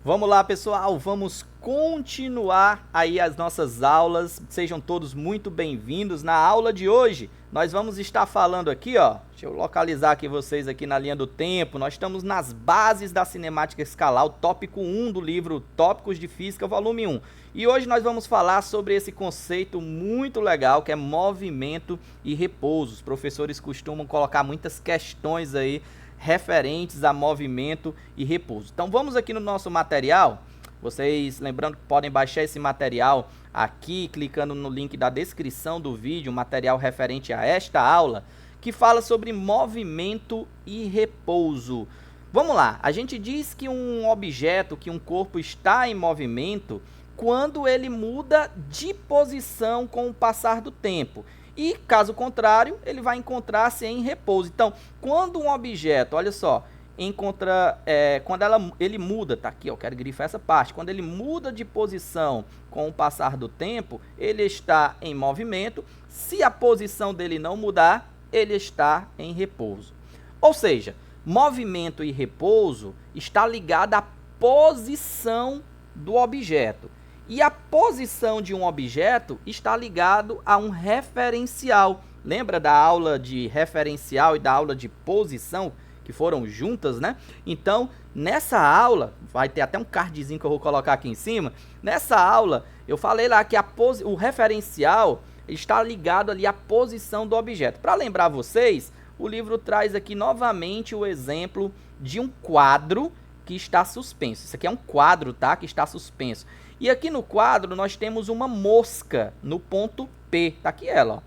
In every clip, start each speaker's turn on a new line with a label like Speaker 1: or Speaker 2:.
Speaker 1: Vamos lá, pessoal, vamos continuar aí as nossas aulas. Sejam todos muito bem-vindos. Na aula de hoje, nós vamos estar falando aqui, ó, deixa eu localizar aqui vocês aqui na linha do tempo. Nós estamos nas bases da cinemática escalar, o tópico 1 do livro Tópicos de Física, volume 1. E hoje nós vamos falar sobre esse conceito muito legal, que é movimento e repouso. Os professores costumam colocar muitas questões aí referentes a movimento e repouso. Então vamos aqui no nosso material. Vocês, lembrando que podem baixar esse material aqui, clicando no link da descrição do vídeo, material referente a esta aula, que fala sobre movimento e repouso. Vamos lá, a gente diz que um objeto, que um corpo está em movimento quando ele muda de posição com o passar do tempo. E, caso contrário, ele vai encontrar-se em repouso. Então, quando um objeto, olha só, quando ele muda, tá aqui, eu quero grifar essa parte, quando ele muda de posição com o passar do tempo, ele está em movimento. Se a posição dele não mudar, ele está em repouso. Ou seja, movimento e repouso está ligado à posição do objeto. E a posição de um objeto está ligado a um referencial. Lembra da aula de referencial e da aula de posição, que foram juntas, né? Então, nessa aula, vai ter até um cardzinho que eu vou colocar aqui em cima. Nessa aula, eu falei lá que o referencial está ligado ali à posição do objeto. Para lembrar vocês, o livro traz aqui novamente o exemplo de um quadro que está suspenso. Isso aqui é um quadro, tá? Que está suspenso. E aqui no quadro nós temos uma mosca no ponto P. Tá aqui ela, ó,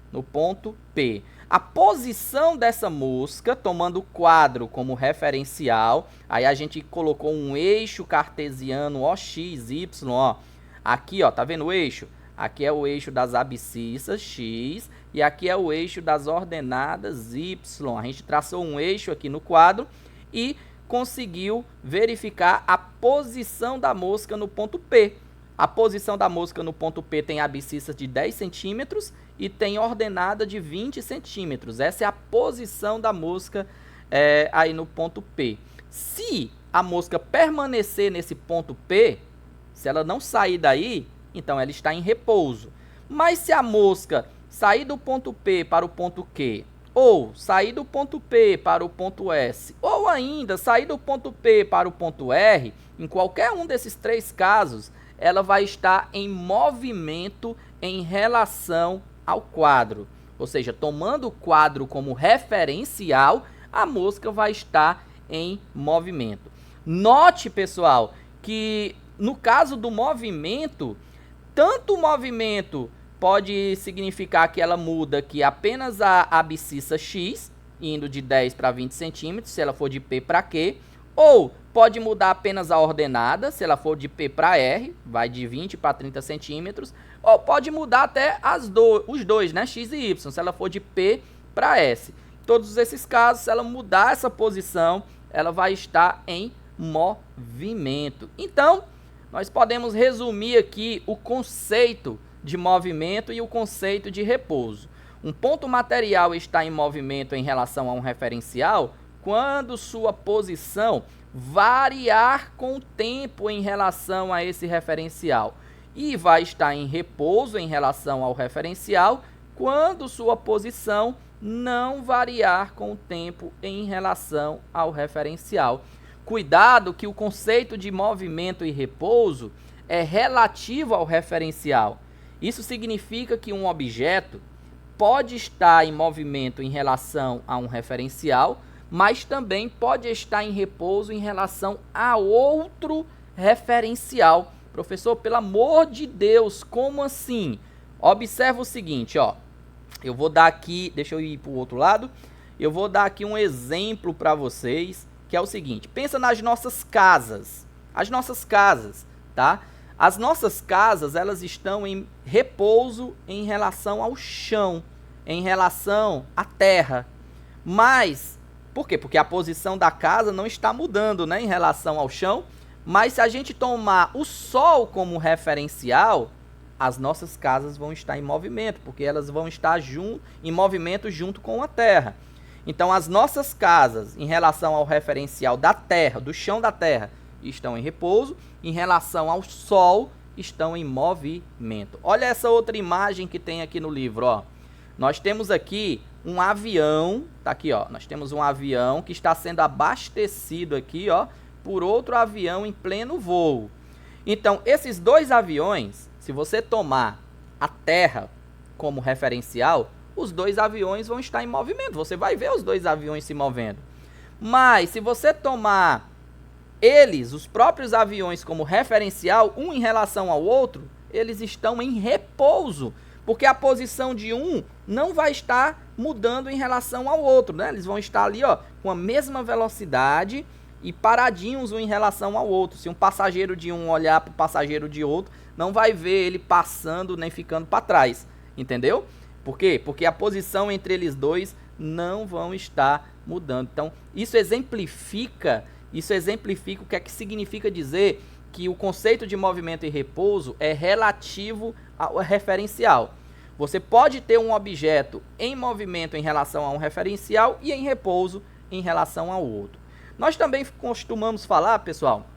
Speaker 1: no ponto P. A posição dessa mosca, tomando o quadro como referencial, aí a gente colocou um eixo cartesiano OX, Y, ó. Aqui, ó, tá vendo o eixo? Aqui é o eixo das abscissas, X, e aqui é o eixo das ordenadas, Y. A gente traçou um eixo aqui no quadro e conseguiu verificar a posição da mosca no ponto P. A posição da mosca no ponto P tem abscissas de 10 centímetros e tem ordenada de 20 centímetros. Essa é a posição da mosca aí no ponto P. Se a mosca permanecer nesse ponto P, se ela não sair daí, então ela está em repouso. Mas se a mosca sair do ponto P para o ponto Q, ou sair do ponto P para o ponto S, ou ainda sair do ponto P para o ponto R, em qualquer um desses três casos, ela vai estar em movimento em relação ao quadro. Ou seja, tomando o quadro como referencial, a mosca vai estar em movimento. Note, pessoal, que no caso do movimento, tanto o movimento pode significar que ela muda aqui apenas a abscissa X, indo de 10 para 20 centímetros, se ela for de P para Q, ou pode mudar apenas a ordenada, se ela for de P para R, vai de 20 para 30 centímetros, ou pode mudar até os dois, né, X e Y, se ela for de P para S. Em todos esses casos, se ela mudar essa posição, ela vai estar em movimento. Então, nós podemos resumir aqui o conceito de movimento e o conceito de repouso. Um ponto material está em movimento em relação a um referencial quando sua posição variar com o tempo em relação a esse referencial, e vai estar em repouso em relação ao referencial quando sua posição não variar com o tempo em relação ao referencial. Cuidado que o conceito de movimento e repouso é relativo ao referencial. Isso significa que um objeto pode estar em movimento em relação a um referencial, mas também pode estar em repouso em relação a outro referencial. Professor, pelo amor de Deus, como assim? Observa o seguinte, ó. Eu vou dar aqui, deixa eu ir para o outro lado. Eu vou dar aqui um exemplo para vocês, que é o seguinte. Pensa nas nossas casas. As nossas casas, tá? As nossas casas, elas estão em repouso em relação ao chão, em relação à terra. Mas, por quê? Porque a posição da casa não está mudando, né, em relação ao chão. Mas se a gente tomar o Sol como referencial, as nossas casas vão estar em movimento, porque elas vão estar em movimento junto com a terra. Então, as nossas casas, em relação ao referencial da terra, do chão da terra, estão em repouso. Em relação ao Sol, estão em movimento. Olha essa outra imagem que tem aqui no livro, ó. Nós temos aqui um avião, tá aqui, ó. Nós temos um avião que está sendo abastecido aqui, ó, por outro avião em pleno voo. Então, esses dois aviões, se você tomar a Terra como referencial, os dois aviões vão estar em movimento. Você vai ver os dois aviões se movendo. Mas, se você tomar eles, os próprios aviões, como referencial, um em relação ao outro, eles estão em repouso. Porque a posição de um não vai estar mudando em relação ao outro, né? Eles vão estar ali, ó, com a mesma velocidade e paradinhos um em relação ao outro. Se um passageiro de um olhar para o passageiro de outro, não vai ver ele passando nem ficando para trás, entendeu? Por quê? Porque a posição entre eles dois não vão estar mudando. Então, isso exemplifica o que é que significa dizer que o conceito de movimento e repouso é relativo ao referencial. Você pode ter um objeto em movimento em relação a um referencial e em repouso em relação ao outro. Nós também costumamos falar, pessoal,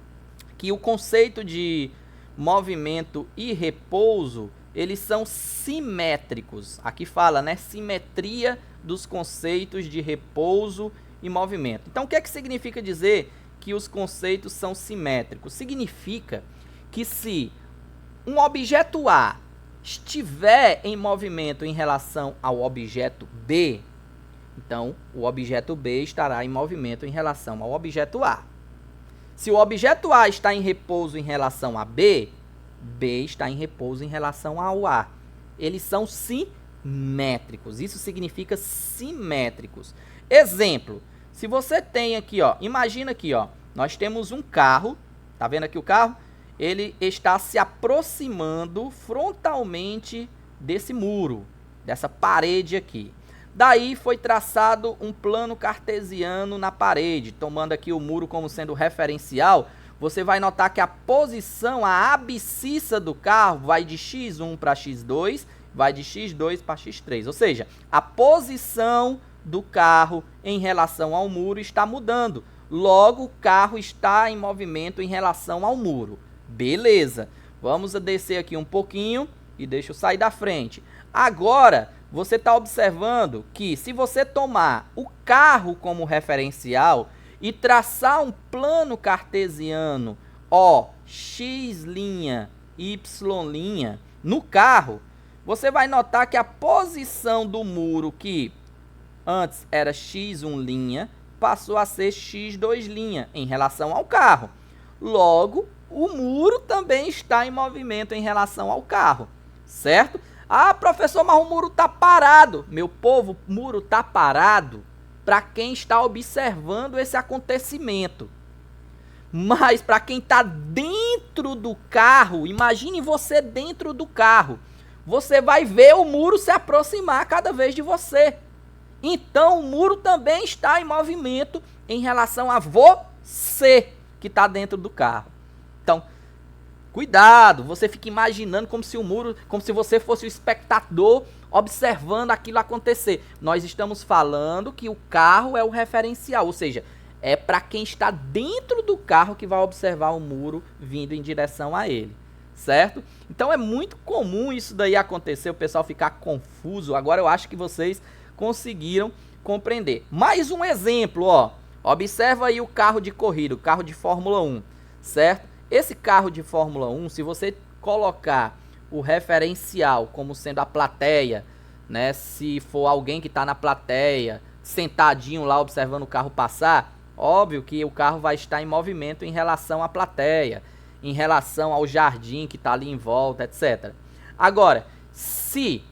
Speaker 1: que o conceito de movimento e repouso, eles são simétricos. Aqui fala, né, simetria dos conceitos de repouso e movimento. Então, o que é que significa dizer que os conceitos são simétricos? Significa que se um objeto A estiver em movimento em relação ao objeto B, então o objeto B estará em movimento em relação ao objeto A. Se o objeto A está em repouso em relação a B, B está em repouso em relação ao A. Eles são simétricos. Isso significa simétricos. Exemplo, se você tem aqui, ó, imagina aqui, ó, nós temos um carro, tá vendo aqui o carro? Ele está se aproximando frontalmente desse muro, dessa parede aqui. Daí foi traçado um plano cartesiano na parede, tomando aqui o muro como sendo referencial. Você vai notar que a posição, a abscissa do carro vai de x1 para x2, vai de x2 para x3. Ou seja, a posição do carro em relação ao muro está mudando. Logo, o carro está em movimento em relação ao muro. Beleza. Vamos descer aqui um pouquinho e deixa eu sair da frente. Agora, você está observando que se você tomar o carro como referencial e traçar um plano cartesiano, ó, x', y' no carro, você vai notar que a posição do muro, que antes era x1', passou a ser x2' em relação ao carro. Logo, o muro também está em movimento em relação ao carro, certo? Ah, professor, mas o muro está parado. Meu povo, o muro está parado para quem está observando esse acontecimento. Mas para quem está dentro do carro, imagine você dentro do carro. Você vai ver o muro se aproximar cada vez de você. Então, o muro também está em movimento em relação a você que está dentro do carro. Então, cuidado, você fica imaginando como se o muro, como se você fosse o espectador observando aquilo acontecer. Nós estamos falando que o carro é o referencial, ou seja, é para quem está dentro do carro que vai observar o muro vindo em direção a ele, certo? Então é muito comum isso daí acontecer, o pessoal ficar confuso. Agora eu acho que vocês conseguiram compreender. Mais um exemplo, ó. Observa aí o carro de corrida, o carro de Fórmula 1, certo? Esse carro de Fórmula 1, se você colocar o referencial como sendo a plateia, né? Se for alguém que está na plateia, sentadinho lá observando o carro passar, óbvio que o carro vai estar em movimento em relação à plateia, em relação ao jardim que está ali em volta, etc. Agora, se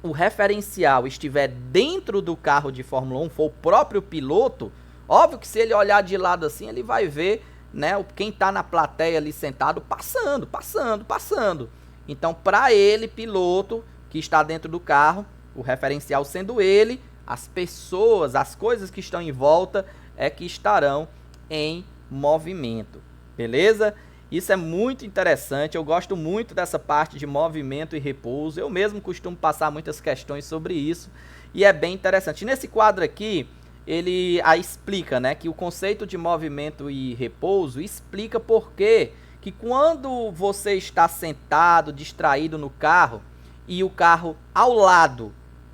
Speaker 1: o referencial estiver dentro do carro de Fórmula 1, for o próprio piloto, óbvio que se ele olhar de lado assim, ele vai ver, né, quem está na plateia ali sentado passando. Então, para ele, piloto, que está dentro do carro, o referencial sendo ele, as pessoas, as coisas que estão em volta é que estarão em movimento. Beleza? Isso é muito interessante, eu gosto muito dessa parte de movimento e repouso. Eu mesmo costumo passar muitas questões sobre isso e é bem interessante. Nesse quadro aqui, ele explica, né, que o conceito de movimento e repouso explica por que quando você está sentado, distraído no carro, e o carro ao lado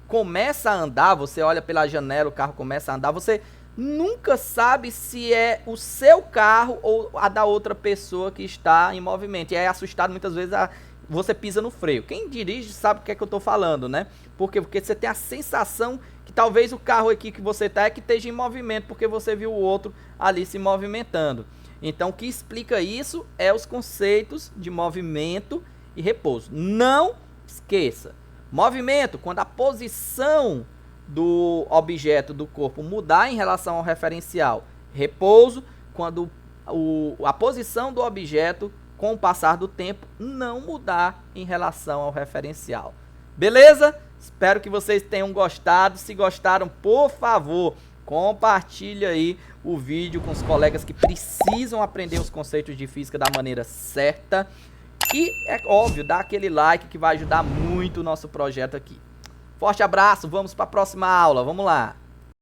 Speaker 1: começa a andar, você olha pela janela, o carro começa a andar, você nunca sabe se é o seu carro ou a da outra pessoa que está em movimento. E é assustado muitas vezes, você pisa no freio. Quem dirige sabe o que é que eu estou falando, né? Por quê? Porque você tem a sensação que talvez o carro aqui que você está é que esteja em movimento, porque você viu o outro ali se movimentando. Então o que explica isso é os conceitos de movimento e repouso. Não esqueça, movimento, quando a posição do objeto do corpo mudar em relação ao referencial. Repouso, quando a posição do objeto com o passar do tempo não mudar em relação ao referencial. Beleza? Espero que vocês tenham gostado. Se gostaram, por favor, compartilhe aí o vídeo com os colegas que precisam aprender os conceitos de física da maneira certa. E, é óbvio, dá aquele like que vai ajudar muito o nosso projeto aqui. Forte abraço, vamos para a próxima aula, vamos lá!